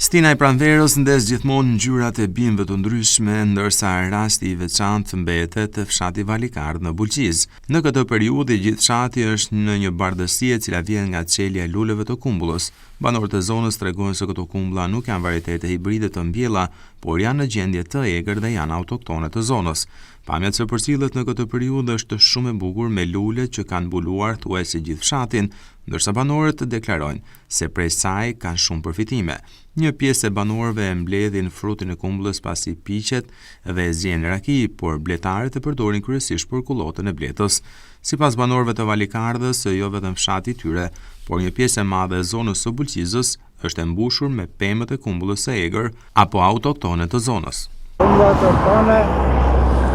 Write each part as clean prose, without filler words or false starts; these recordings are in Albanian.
Stina e Pranverës ndes gjithmonë ngjyrat e bimëve të ndryshme, ndërsa rasti i veçantë mbetet fshati Valikard në Bulqiz. Në këtë periudhë gjithë fshati është në një bardhësi e cila vjen nga çelja e luleve të kumbullës. Banorët e zonës tregojnë se këto kumbulla nuk janë varietete hibride të mbjella, por janë në gjendje të egër dhe janë autoktone të zonës. Pamja që përcillet në këtë periudhë është shumë e bukur me lule që kanë mbuluar thuajse gjithë fshatin, ndërsa banorët deklarojnë se prej saj kanë shumë përfitime. Një pjesë e banorëve e mbledhin frutin e kumbullës pasi piqet dhe zjen raki, por bletarët e përdorin kryesisht për kullotën e bletës. Sipas banorëve të Valikardës, jo vetëm fshati i tyre, por një pjesë e madhe e zonës së Bulqizës është e mbushur me pemët e kumbullës së egër apo autoktone të zonës.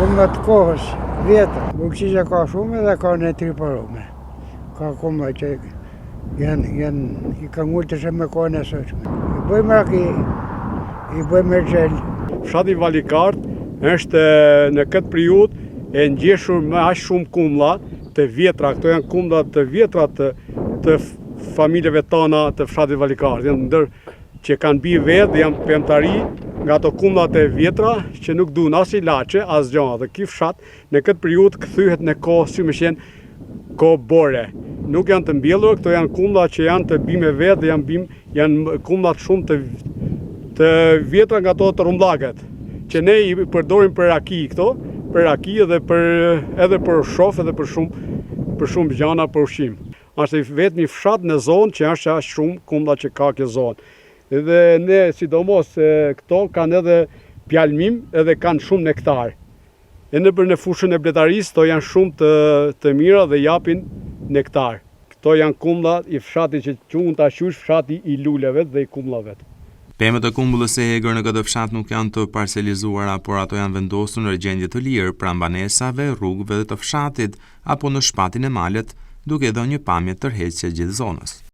Kumbulla të kohës, vjetër. Bulqiza ka shumë dhe ka në triparume. Ka kumbulla që i ka ngultë se me kohën e sotme. I bëjmë raki, i bëjmë gjel. Fshati Valikard është në këtë periudhë e ngjeshur me aq shumë kumbulla të vjetra. Këto janë kumbulla të vjetra të familjeve tona të fshatit Valikard. Janë ndër që kanë bi vetë dhe janë pemtari nga ato kumullat e vjetra që nuk duan as ilaçe, as gjëra. Dhe ky fshat në këtë periudhë kthehet në kohë si më shenë kohë bore. Nuk janë të mbjellur, këto janë kumulla që janë të bime vetë dhe janë kumullat shumë të vjetra nga ato të rumllakët, që ne i përdorim për raki këto, për raki edhe për shof edhe për shumë gjana për ushqim. Është vetëm një fshat në zonë që është aq shumë kumulla që ka kjo zonë. Edhe ne, sidomos, këto kanë edhe pjalmim edhe kanë shumë nektar. E në fushën e bletarisë, to janë shumë të mira dhe japin nektar. Këto janë kumulla i fshatit që quhen tash fshati i luleve dhe i kumbullave. Pemët e kumbullës së egër në këtë fshat nuk janë të parcelizuara, por ato janë vendosur në gjendje të lirë pranë banesave, rrugëve të fshatit apo në shpatin e malet, duke dhënë një pamje tërheqëse gjithë zonës.